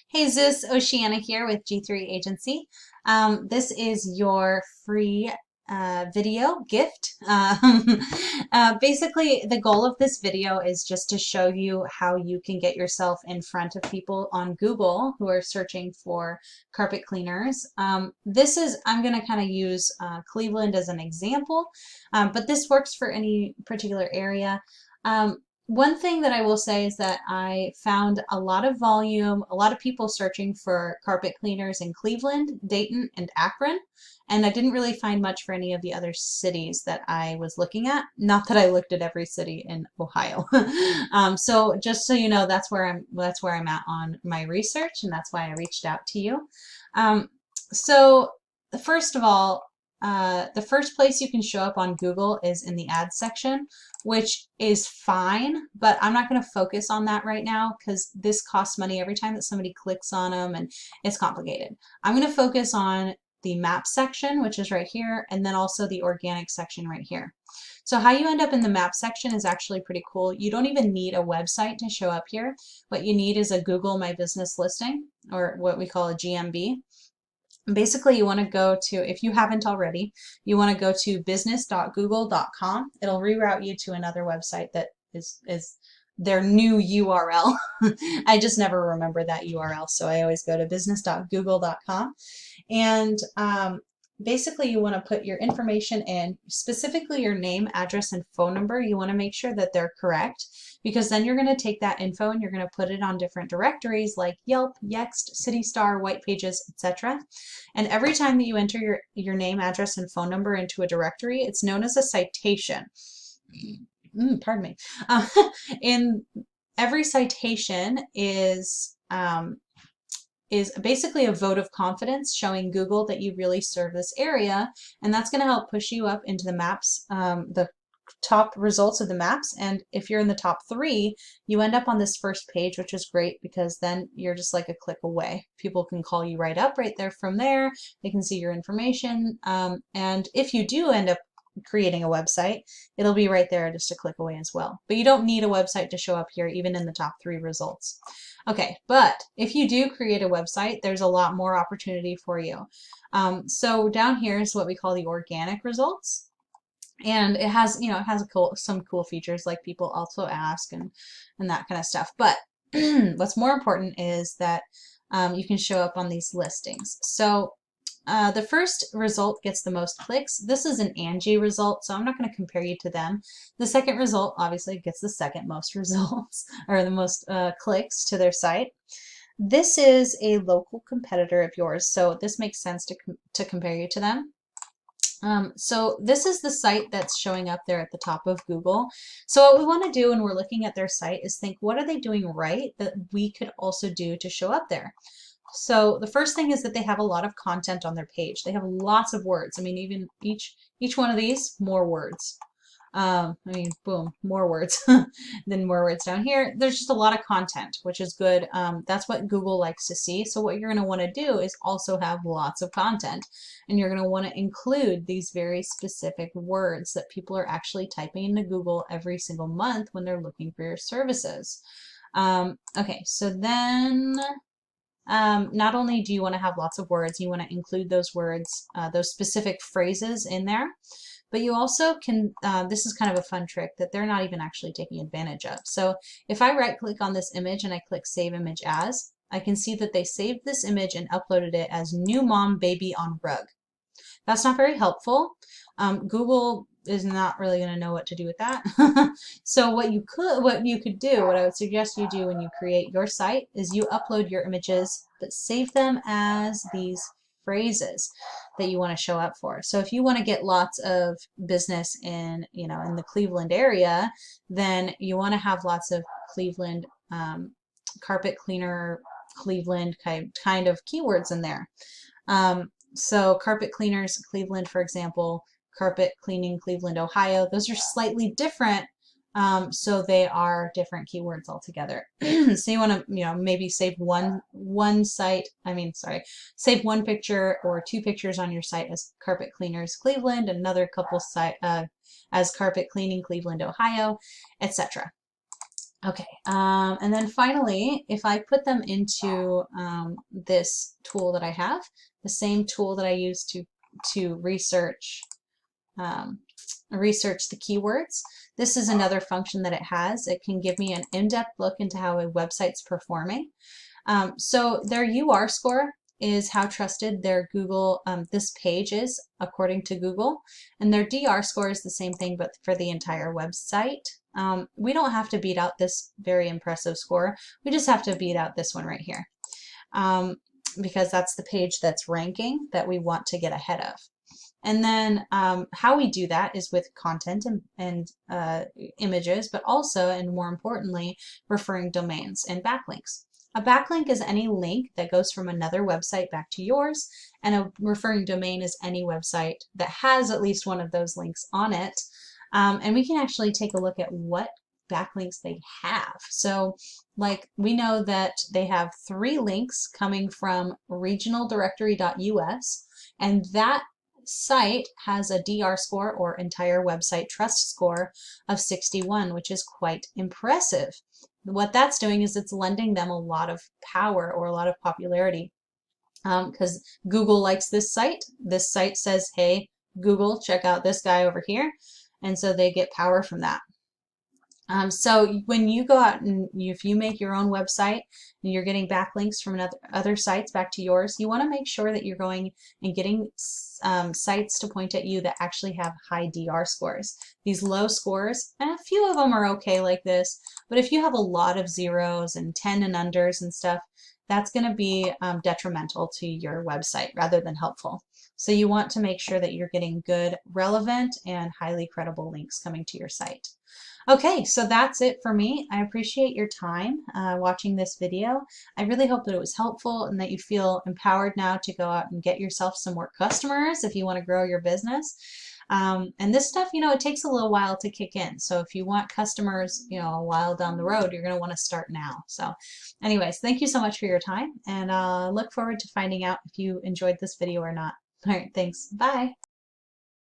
Hey Zeus, Oceana here with G3 Agency. This is your free video gift. Basically, the goal of this video is just to show you how you can get yourself in front of people on Google who are searching for carpet cleaners. I'm going to kind of use Cleveland as an example, but this works for any particular area. One thing that I will say is that I found a lot of volume, a lot of people searching for carpet cleaners in Cleveland, Dayton, and Akron, and I didn't really find much for any of the other cities that I was looking at. Not that I looked at every city in Ohio. So just so you know, that's where I'm at on my research, and that's why I reached out to you. So first of all, the first place you can show up on Google is in the ads section, which is fine, but I'm not going to focus on that right now because this costs money every time that somebody clicks on them and it's complicated. I'm going to focus on the map section, which is right here, and then also the organic section right here. So how you end up in the map section is actually pretty cool. You don't even need a website to show up here. What you need is a Google My Business listing, or what we call a GMB. Basically, you want to go to, if you haven't already, you want to go to business.google.com. It'll reroute you to another website that is their new URL. I just never remember that URL, so I always go to business.google.com. And basically, you want to put your information in, specifically your name, address, and phone number. You want to make sure that they're correct, because then you're going to take that info and you're going to put it on different directories like Yelp, Yext, CityStar, White Pages, etc. And every time that you enter your name, address, and phone number into a directory, it's known as a citation. Pardon me. In every citation is basically a vote of confidence showing Google that you really serve this area, and that's going to help push you up into the maps, the top results of the maps. And if you're in the top 3, you end up on this first page, which is great because then you're just like a click away. People can call you right up right there from there. They can see your information. And if you do end up creating a website, it'll be right there just a click away as well. But you don't need a website to show up here, even in the top 3 results. Okay, but if you do create a website, there's a lot more opportunity for you. So down here is what we call the organic results. And it has, some cool features like people also ask and that kind of stuff. But what's more important is that you can show up on these listings. So the first result gets the most clicks. This is an Angie result, so I'm not going to compare you to them. The second result obviously gets the second most results, or the most clicks to their site. This is a local competitor of yours, so this makes sense to compare you to them. So this is the site that's showing up there at the top of Google. So what we want to do when we're looking at their site is think, what are they doing right that we could also do to show up there? So the first thing is that they have a lot of content on their page. They have lots of words. I mean, even each one of these, more words. Boom, more words. Then more words down here. There's just a lot of content, which is good. That's what Google likes to see. So what you're going to want to do is also have lots of content. And you're going to want to include these very specific words that people are actually typing into Google every single month when they're looking for your services. Okay, so then not only do you want to have lots of words, you want to include those words, those specific phrases in there, but you also can, this is kind of a fun trick that they're not even actually taking advantage of. So if I right click on this image and I click Save Image As, I can see that they saved this image and uploaded it as new mom baby on rug. That's not very helpful. Google is not really going to know what to do with that. So what you could do, what I would suggest you do when you create your site is you upload your images, but save them as these phrases that you want to show up for. So if you want to get lots of business in the Cleveland area, then you want to have lots of Cleveland carpet cleaner, Cleveland kind of keywords in there. So carpet cleaners, Cleveland, for example, carpet cleaning, Cleveland, Ohio, those are slightly different. So they are different keywords altogether. So you want to, maybe save save one picture or 2 pictures on your site as carpet cleaners, Cleveland, another couple as carpet cleaning, Cleveland, Ohio, etc. Okay, and then finally, if I put them into this tool that I have, the same tool that I use to um, research the keywords, this is another function that it has. It can give me an in-depth look into how a website's performing. So their UR score is how trusted their Google, this page is according to Google, and their DR score is the same thing but for the entire website. We don't have to beat out this very impressive score. We just have to beat out this one right here, because that's the page that's ranking that we want to get ahead of. And then how we do that is with content and images, but also, and more importantly, referring domains and backlinks. A backlink is any link that goes from another website back to yours, and a referring domain is any website that has at least one of those links on it. And we can actually take a look at what backlinks they have. So like we know that they have 3 links coming from regionaldirectory.us, and that site has a DR score, or entire website trust score, of 61, which is quite impressive. What that's doing is it's lending them a lot of power or a lot of popularity, because Google likes this site. This site says, hey, Google, check out this guy over here. And so they get power from that. So when you go out and if you make your own website and you're getting backlinks from other sites back to yours, you want to make sure that you're going and getting sites to point at you that actually have high DR scores. These low scores, and a few of them are okay like this, but if you have a lot of zeros and 10 and unders and stuff, that's going to be detrimental to your website rather than helpful. So you want to make sure that you're getting good, relevant, and highly credible links coming to your site. Okay, so that's it for me. I appreciate your time watching this video. I really hope that it was helpful and that you feel empowered now to go out and get yourself some more customers if you want to grow your business. And this stuff, it takes a little while to kick in. So if you want customers, a while down the road, you're going to want to start now. So anyways, thank you so much for your time, and look forward to finding out if you enjoyed this video or not. All right, thanks. Bye.